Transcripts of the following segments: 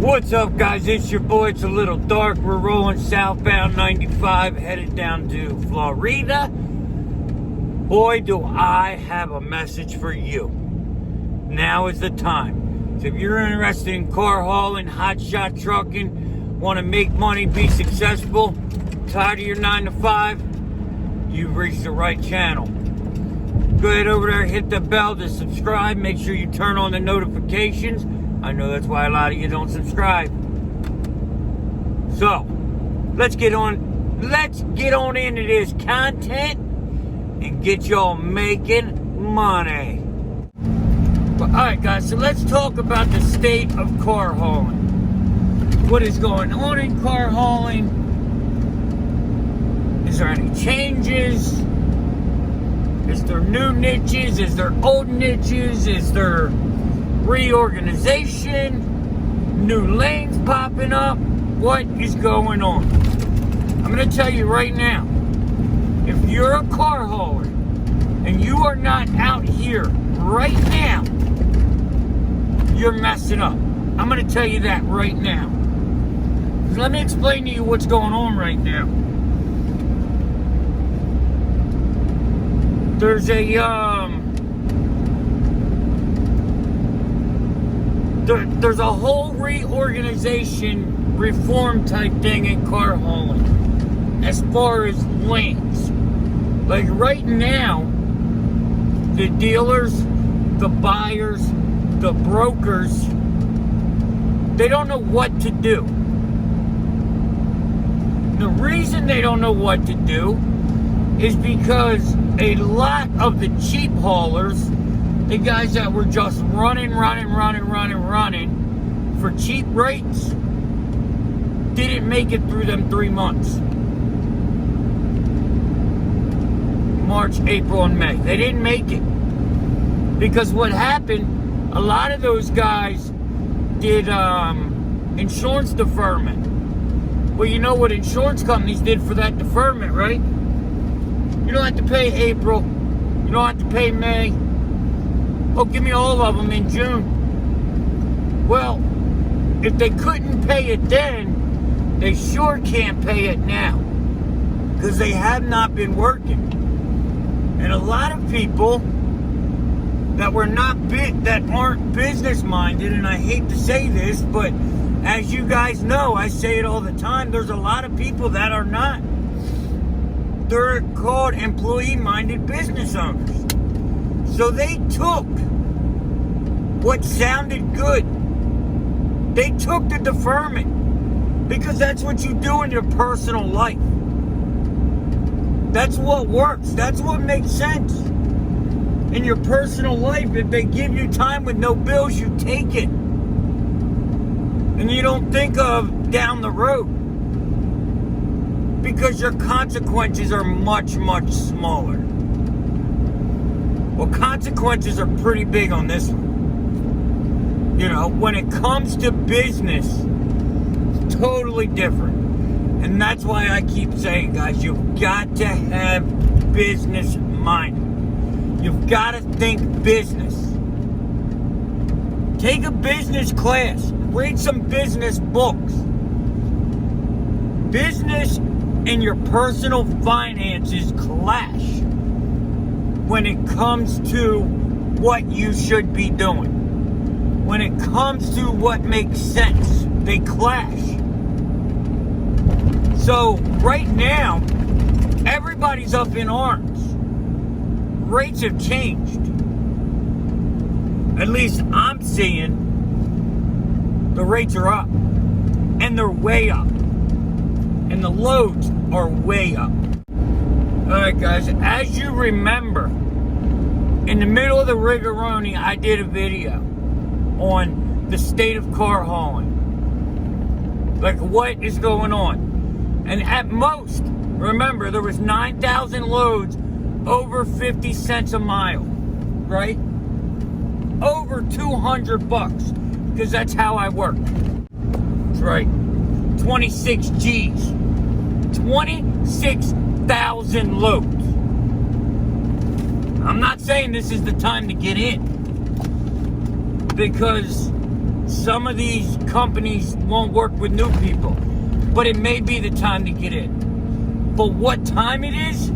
What's up, guys? It's your boy. It's a little dark. We're rolling southbound 95, headed down to Florida. Boy, do I have a message for you. Now is the time. So if you're interested in car hauling, hotshot trucking, want to make money, be successful, tired of your 9 to 5, you've reached the right channel. Go ahead over there, hit the bell to subscribe. Make sure you turn on the notifications. I know that's why a lot of you don't subscribe. So, let's get on into this content and get y'all making money. But, alright guys, so let's talk about the state of car hauling. What is going on in car hauling? Is there any changes? Is there new niches? Is there old niches? Is there reorganization, new lanes popping up? What is going on? I'm going to tell you right now, if you're a car hauler and you are not out here right now, you're messing up. I'm going to tell you that right now. Let me explain to you what's going on right now. There's there's a whole reorganization, reform type thing in car hauling as far as lanes. Like right now, the dealers, the buyers, the brokers, they don't know what to do. The reason they don't know what to do is because a lot of the cheap haulers, the guys that were just running for cheap rates, didn't make it through them 3 months. March, April, and May. They didn't make it. Because what happened, a lot of those guys did insurance deferment. Well, you know what insurance companies did for that deferment, right? You don't have to pay April. You don't have to pay May. Oh, give me all of them in June. Well, if they couldn't pay it then, they sure can't pay it now. Because they have not been working. And a lot of people that aren't business minded, and I hate to say this, but as you guys know, I say it all the time, there's a lot of people that are not. They're called employee-minded business owners. So they took what sounded good. They took the deferment because that's what you do in your personal life. That's what works. That's what makes sense. In your personal life, if they give you time with no bills, you take it. And you don't think of down the road. Because your consequences are much, much smaller. Well, consequences are pretty big on this one. You know, when it comes to business, it's totally different. And that's why I keep saying, guys, you've got to have business mind. You've got to think business. Take a business class. Read some business books. Business and your personal finances clash when it comes to what you should be doing. When it comes to what makes sense, they clash. So right now, everybody's up in arms. Rates have changed. At least I'm seeing the rates are up. And they're way up. And the loads are way up. Alright guys, as you remember, in the middle of the rigoroni, I did a video on the state of car hauling. Like, what is going on? And at most, remember, there was 9,000 loads over 50 cents a mile, right? Over $200, because that's how I work. That's right. 26 G's. 26,000 loads. I'm not saying this is the time to get in, because some of these companies won't work with new people. But it may be the time to get in. But what time it is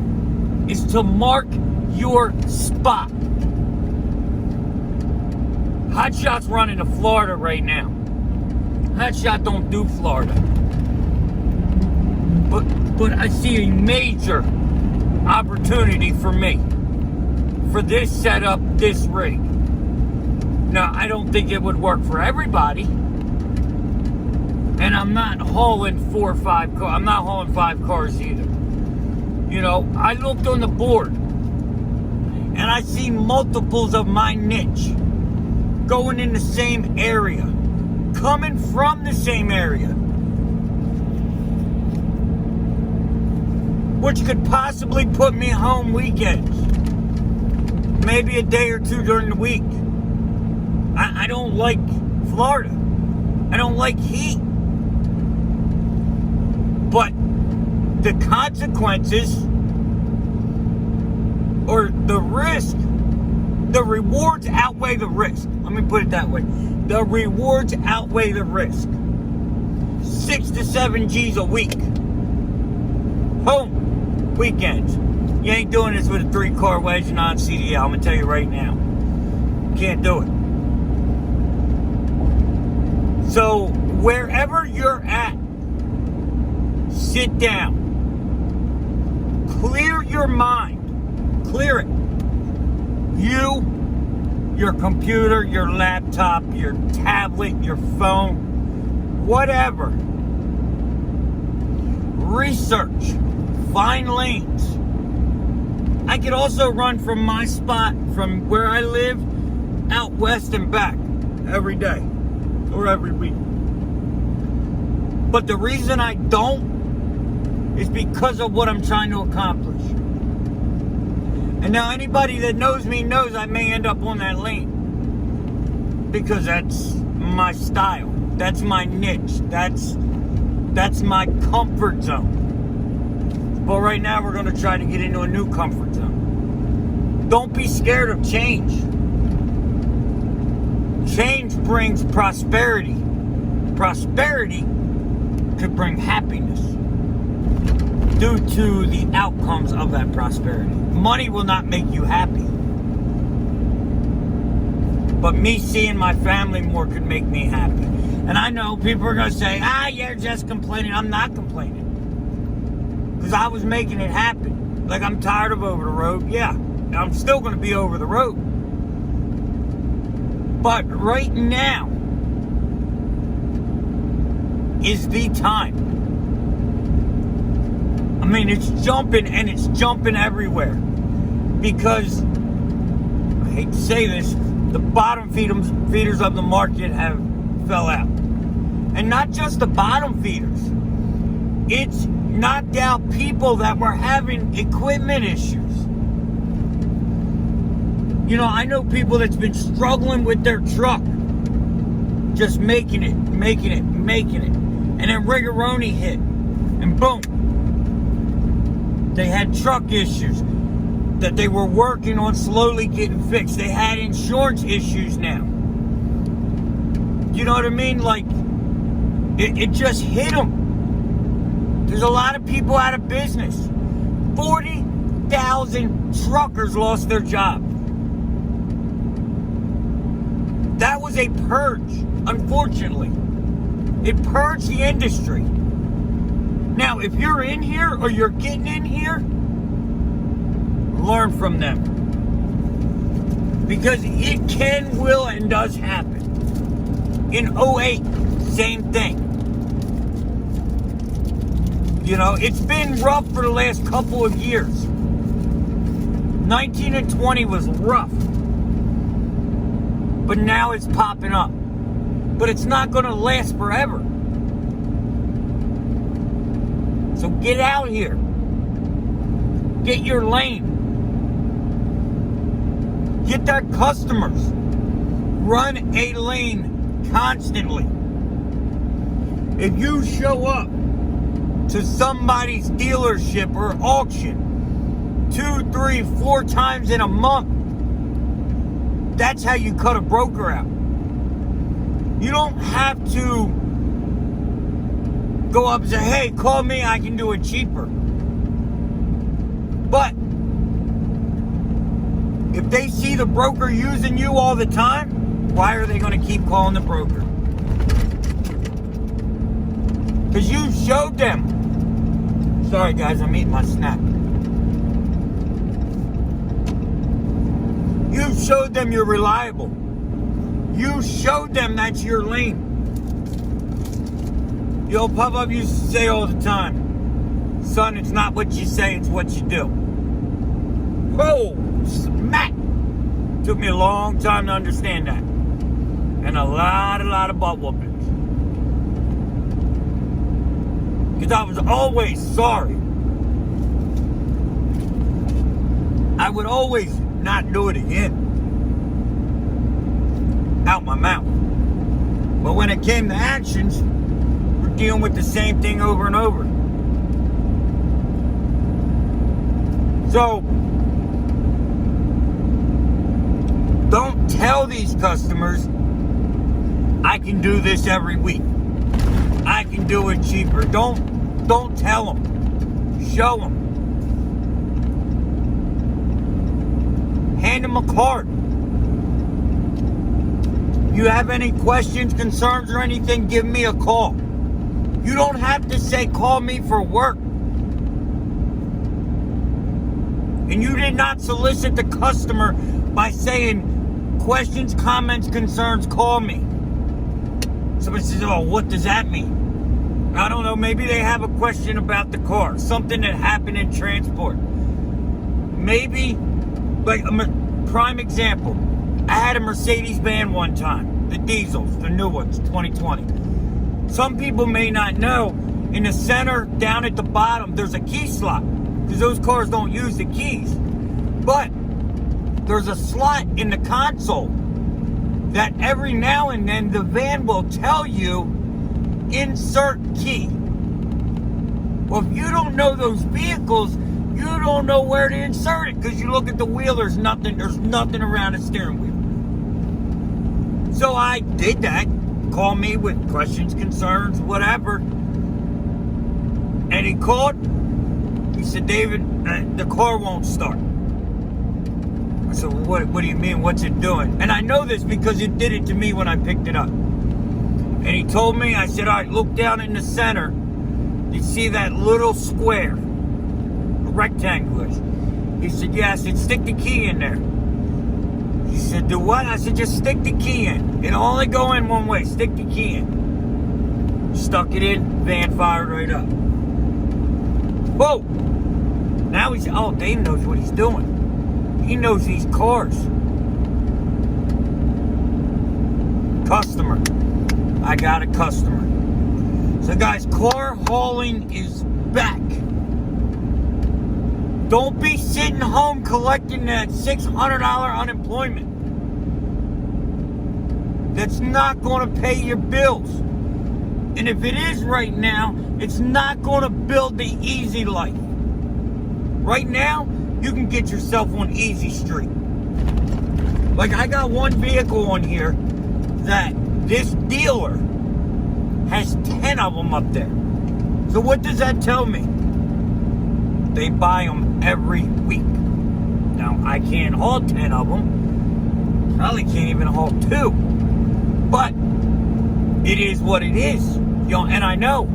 to mark your spot. Hotshot's running to Florida right now. Hotshot don't do Florida. But I see a major opportunity for me. For this setup, this rig. Now, I don't think it would work for everybody. And I'm not hauling 4 or 5 cars. I'm not hauling 5 cars either. You know, I looked on the board. And I see multiples of my niche. Going in the same area. Coming from the same area. Which could possibly put me home weekends. Maybe a day or two during the week. I don't like Florida. I don't like heat. But the consequences or the risk, the rewards outweigh the risk. Let me put it that way. The rewards outweigh the risk. 6 to 7 G's a week. Home. Weekends. You ain't doing this with a 3-car wedge non-CDL. I'm going to tell you right now. Can't do it. So, wherever you're at, sit down. Clear your mind. Clear it. You, your computer, your laptop, your tablet, your phone, whatever. Research. Find lanes. I could also run from my spot, from where I live, out west and back every day or every week. But the reason I don't is because of what I'm trying to accomplish. And now anybody that knows me knows I may end up on that lane. Because that's my style. That's my niche. That's my comfort zone. But right now we're going to try to get into a new comfort zone. Don't be scared of change. Change brings prosperity. Prosperity could bring happiness due to the outcomes of that prosperity. Money will not make you happy. But me seeing my family more could make me happy. And I know people are going to say, you're just complaining. I'm not complaining. Because I was making it happen. Like, I'm tired of over the road. Yeah, I'm still going to be over the road. But right now is the time. I mean, it's jumping, and it's jumping everywhere. Because, I hate to say this, the bottom feeders of the market have fell out. And not just the bottom feeders. It's knocked out people that were having equipment issues. You know, I know people that's been struggling with their truck. Just making it. And then Rigoroni hit. And boom. They had truck issues that they were working on slowly getting fixed. They had insurance issues now. You know what I mean? Like, it just hit them. There's a lot of people out of business. 40,000 truckers lost their job. That was a purge, unfortunately. It purged the industry. Now, if you're in here or you're getting in here, learn from them. Because it can, will, and does happen. In 08, same thing. You know, it's been rough for the last couple of years. 19 and 20 was rough. But now it's popping up. But it's not going to last forever. So get out here. Get your lane. Get their customers. Run a lane constantly. If you show up to somebody's dealership or auction 2, 3, 4 times in a month, that's how you cut a broker out. You don't have to go up and say, hey, call me, I can do it cheaper. But if they see the broker using you all the time, why are they going to keep calling the broker? Because you showed them. Sorry guys, I'm eating my snack. You showed them you're reliable. You showed them that's your lane. The old pop-up used to say all the time, son, it's not what you say, it's what you do. Whoa, smack. Took me a long time to understand that. And a lot of butt whoopings. Because I was always sorry. I would always not do it again. Out my mouth. But when it came to actions, we're dealing with the same thing over and over. So, don't tell these customers, I can do this every week. I can do it cheaper. Don't tell them. Show them. Hand them a card. You have any questions, concerns, or anything, give me a call. You don't have to say, call me for work. And you did not solicit the customer by saying, questions, comments, concerns, call me. Somebody says, oh, what does that mean? I don't know, maybe they have a question about the car, something that happened in transport. Maybe, like a prime example, I had a Mercedes van one time, the diesels, the new ones, 2020. Some people may not know, in the center, down at the bottom, there's a key slot, because those cars don't use the keys. But there's a slot in the console that every now and then the van will tell you, insert key. Well, if you don't know those vehicles, you don't know where to insert it, because you look at the wheel, there's nothing around the steering wheel. So I did that. Call me with questions, concerns, whatever. And he called. He said, David, the car won't start. I said, well, what do you mean? What's it doing? And I know this because it did it to me when I picked it up. And he told me, I said, all right, look down in the center. You see that little square? A rectangle. He said, yeah. I said, stick the key in there. He said, do what? I said, just stick the key in. It'll only go in one way. Stick the key in. Stuck it in, van fired right up. Whoa! Now he's, oh, Dave knows what he's doing. He knows these cars. Customer. I got a customer. So guys, car hauling is back. Don't be sitting home collecting that $600 unemployment. That's not going to pay your bills. And if it is right now, it's not going to build the easy life. Right now, you can get yourself on easy street. Like I got one vehicle on here that this dealer has 10 of them up there. So what does that tell me? They buy them every week. Now, I can't haul 10 of them. Probably can't even haul 2. But it is what it is. You know, and I know.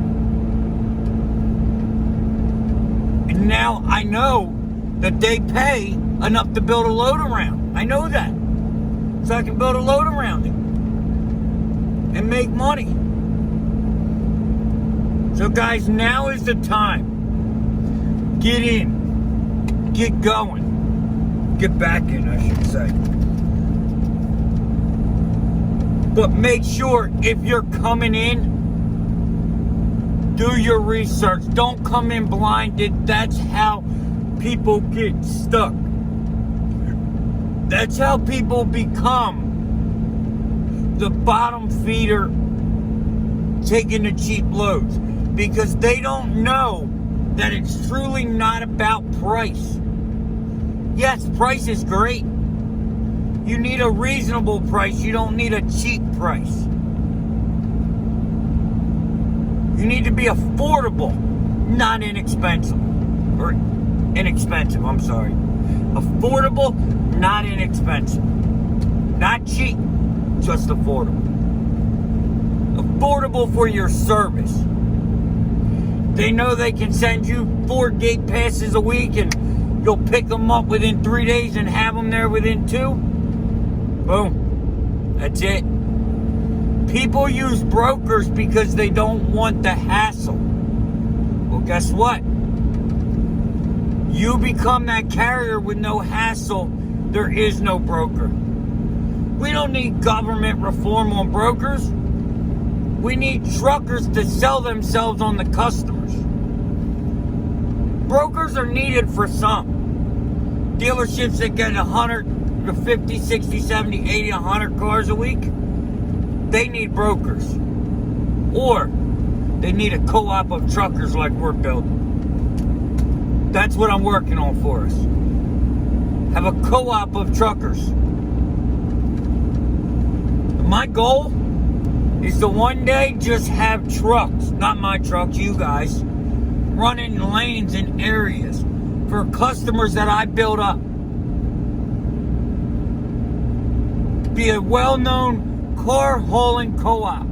And now I know that they pay enough to build a load around. I know that. So I can build a load around it and make money. So guys, now is the time. Get in. Get going. Get back in, I should say. But make sure if you're coming in, do your research. Don't come in blinded. That's how people get stuck. That's how people become the bottom feeder taking the cheap loads. Because they don't know that it's truly not about price. Yes, price is great. You need a reasonable price. You don't need a cheap price. You need to be affordable, not inexpensive. Or inexpensive, I'm sorry. Affordable, not inexpensive. Not cheap, just affordable. Affordable for your service. They know they can send you 4 gate passes a week and you'll pick them up within 3 days and have them there within 2. Boom. That's it. People use brokers because they don't want the hassle. Well, guess what? You become that carrier with no hassle, there is no broker. We don't need government reform on brokers. We need truckers to sell themselves on the customers. Brokers are needed for some. Dealerships that get 150, 60, 70, 80, 100 cars a week, they need brokers. Or they need a co-op of truckers like we're building. That's what I'm working on for us. Have a co-op of truckers. My goal is to one day just have trucks, not my trucks, you guys, running lanes in areas for customers that I build up. Be a well-known car hauling co-op.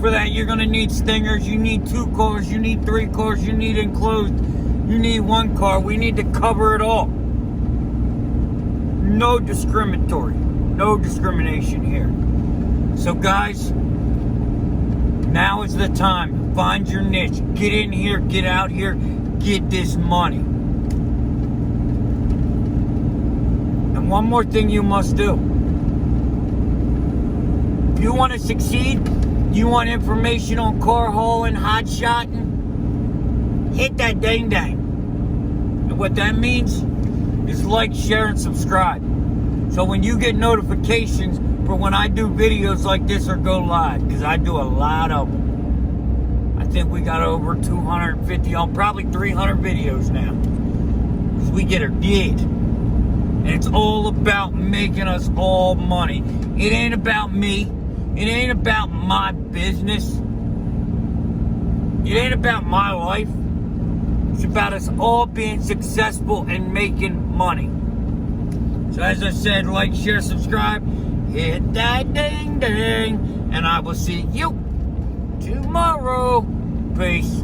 For that, you're going to need stingers. You need 2 cars. You need 3 cars. You need enclosed. You need 1 car. We need to cover it all. No discriminatory. No discrimination here. So, guys, now is the time. Find your niche. Get in here. Get out here. Get this money. And one more thing you must do. If you want to succeed, you want information on car hauling, hotshotting, hit that ding dang. And what that means is like, share, and subscribe. So when you get notifications for when I do videos like this or go live, because I do a lot of them. I think we got over 250, probably 300 videos now. Because we get her did. And it's all about making us all money. It ain't about me. It ain't about my business. It ain't about my life. It's about us all being successful and making money. So as I said, like, share, subscribe, hit that ding ding, and I will see you tomorrow. Peace.